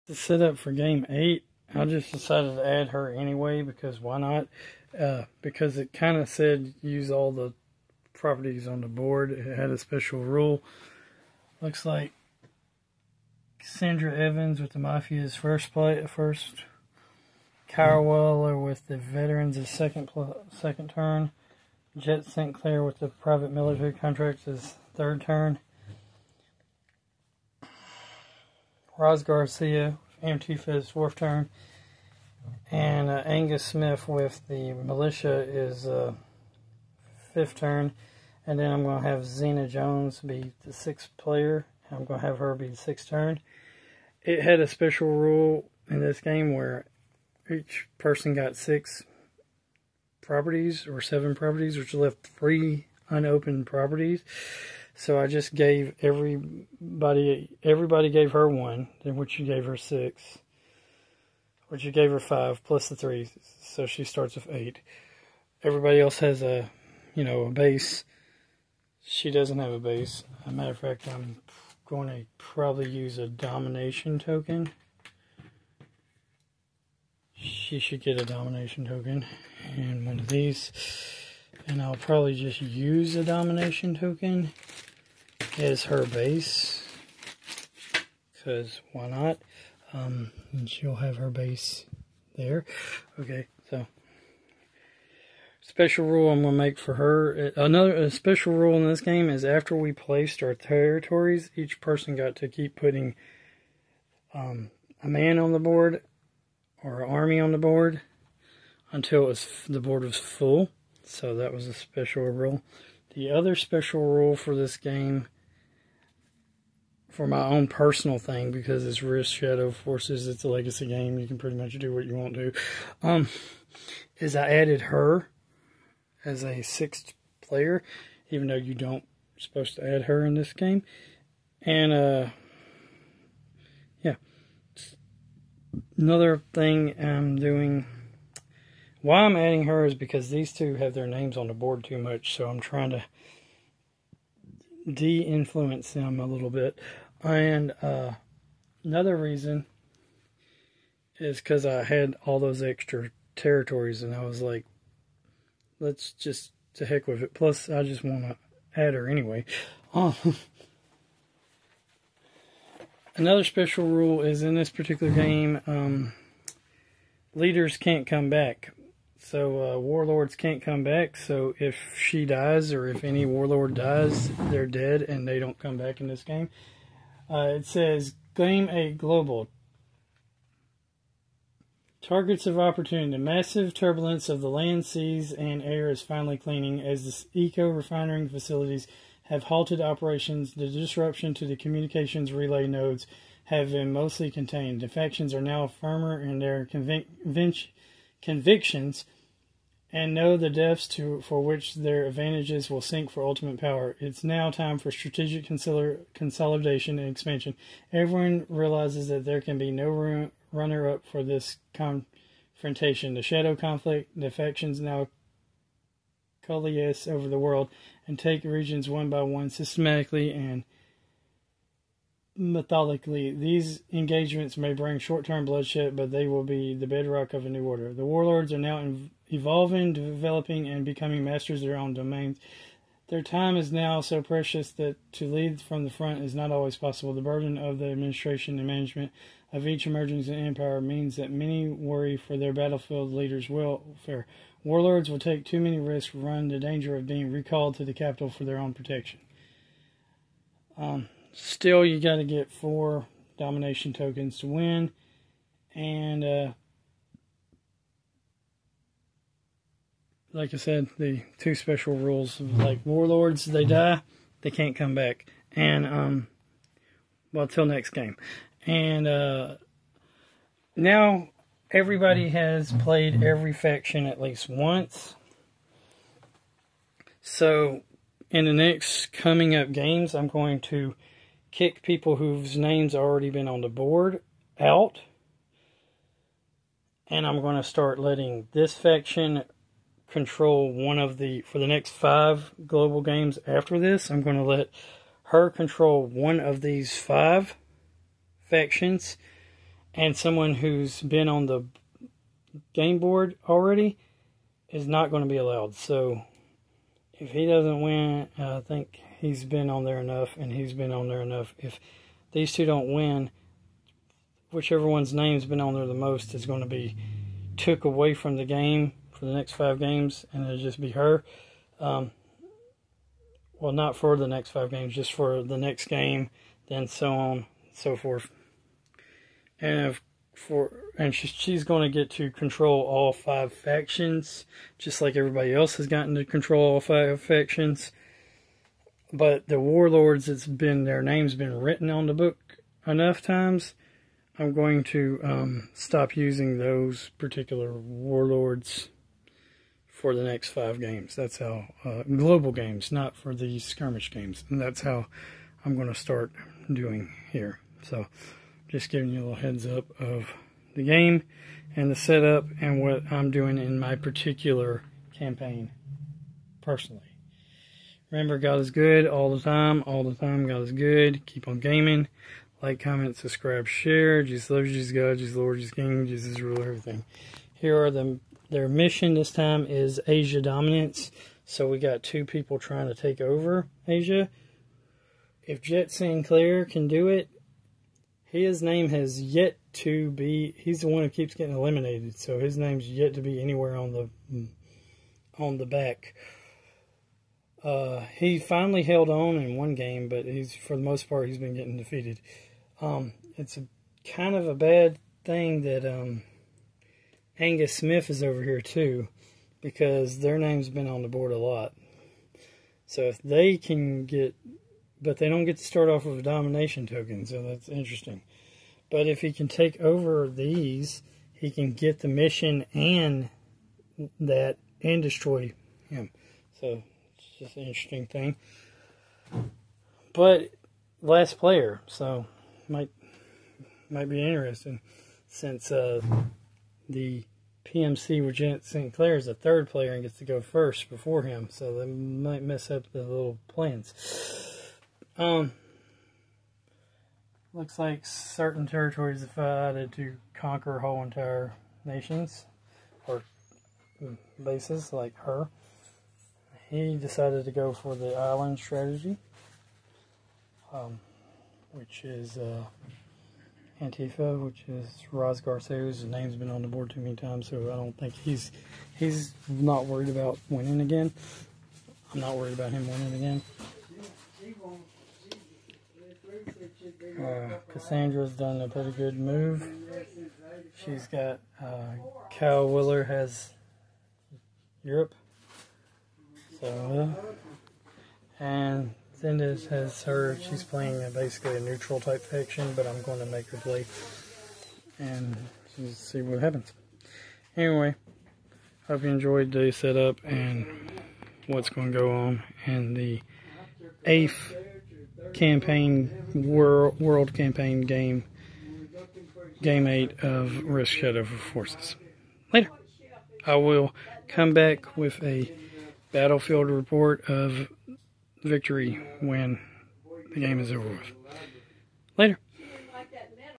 The setup for game 8, I just decided to add her anyway because why not? Because it kind of said use all the properties on the board. It had a special rule. Looks like Sandra Evans with the Mafia's first, Kyra Weller with the Veterans' second turn, Jet St. Clair with the private military contracts is third turn, Roz Garcia, Antifa's fourth turn, and Angus Smith with the militia is fifth turn. And then I'm going to have Xena Jones be the sixth player. I'm going to have her be the sixth turn. It had a special rule in this game where each person got 6 properties or 7 properties, which left 3 unopened properties. So I just gave everybody gave her 1, then which you gave her 6, which you gave her 5 plus the 3, so she starts with 8. Everybody else has a base. She doesn't have a base. As a matter of fact, I'm going to probably use a domination token. She should get a domination token and one of these. And I'll probably just use a domination token as her base. Because why not? And she'll have her base there. Okay, so special rule I'm going to make for her. A special rule in this game is after we placed our territories, each person got to keep putting a man on the board or an army on the board until the board was full. So that was a special rule. The other special rule for this game, for my own personal thing, because it's Risk Shadow Forces, it's a legacy game, you can pretty much do what you want to, is I added her as a 6th player, even though you don't supposed to add her in this game. And yeah, another thing I'm doing, why I'm adding her is because these two have their names on the board too much, so I'm trying to de-influence them a little bit. And another reason is because I had all those extra territories, and I was like, let's just to heck with it. Plus, I just want to add her anyway. Another special rule is in this particular game, leaders can't come back. So warlords can't come back. So if she dies or if any warlord dies, they're dead and they don't come back in this game. It says claim a global. Targets of opportunity. The massive turbulence of the land, seas, and air is finally cleaning as the eco-refining facilities have halted operations. The disruption to the communications relay nodes have been mostly contained. The factions are now firmer in their convictions and know the depths for which their advantages will sink for ultimate power. It's now time for strategic consolidation and expansion. Everyone realizes that there can be no runner-up for this confrontation. The shadow conflict, the factions now coalesce over the world and take regions one by one, systematically and methodically. These engagements may bring short-term bloodshed, but they will be the bedrock of a new order. The warlords are now evolving, developing, and becoming masters of their own domains. Their time is now so precious that to lead from the front is not always possible. The burden of the administration and management of each emerging empire means that many worry for their battlefield leaders' welfare. Warlords will take too many risks, run the danger of being recalled to the capital for their own protection. Still, you got to get 4 domination tokens to win, and like I said, the 2 special rules, like warlords, they die, they can't come back, and well, till next game. And now everybody has played every faction at least once, so in the next coming up games, I'm going to kick people whose names already been on the board out, and I'm going to start letting this faction control one of for the next 5 global games after this. I'm going to let her control one of these 5 factions, and someone who's been on the game board already is not going to be allowed. So if he doesn't win, I think he's been on there enough, and he's been on there enough. If these two don't win, whichever one's name's been on there the most is going to be took away from the game for the next 5 games, and it'll just be her. Well, not for the next 5 games, just for the next game, then so on and so forth. And she's going to get to control all 5 factions, just like everybody else has gotten to control all 5 factions. But the warlords, their name's been written on the book enough times. I'm going to stop using those particular warlords for the next 5 games. That's how, global games, not for the skirmish games. And that's how I'm going to start doing here. So, just giving you a little heads up of the game and the setup and what I'm doing in my particular campaign, personally. Remember, God is good all the time. All the time, God is good. Keep on gaming. Like, comment, subscribe, share. Jesus loves you, Jesus God, Jesus Lord, Jesus King, Jesus ruler, everything. Here are their mission this time is Asia dominance. So we got 2 people trying to take over Asia. If Jet Sinclair can do it, his name has yet to be, he's the one who keeps getting eliminated. So his name's yet to be anywhere on the back. He finally held on in one game, but for the most part, he's been getting defeated. It's kind of a bad thing that Angus Smith is over here too, because their name's been on the board a lot. So if they can get, but they don't get to start off with a domination token, so that's interesting. But if he can take over these, he can get the mission and that and destroy him. So it's just an interesting thing. But last player, so might be interesting, since the PMC with Jet Sinclair is the 3rd player and gets to go first before him, so that might mess up the little plans. Looks like certain territories decided to conquer whole entire nations or bases, like her. He decided to go for the island strategy, which is Antifa, which is Roz Garcia's name's been on the board too many times, so I don't think he's not worried about winning again. I'm not worried about him winning again. Cassandra's done a pretty good move. She's got Kyle Willer has Europe, so and Zendiz has her. She's playing basically a neutral type faction, but I'm going to make her play and just see what happens. Anyway, hope you enjoyed the setup and what's going to go on in the 8th campaign, world campaign game 8 of Risk Shadow Forces. Later. I will come back with a battlefield report of victory when the game is over with. Later.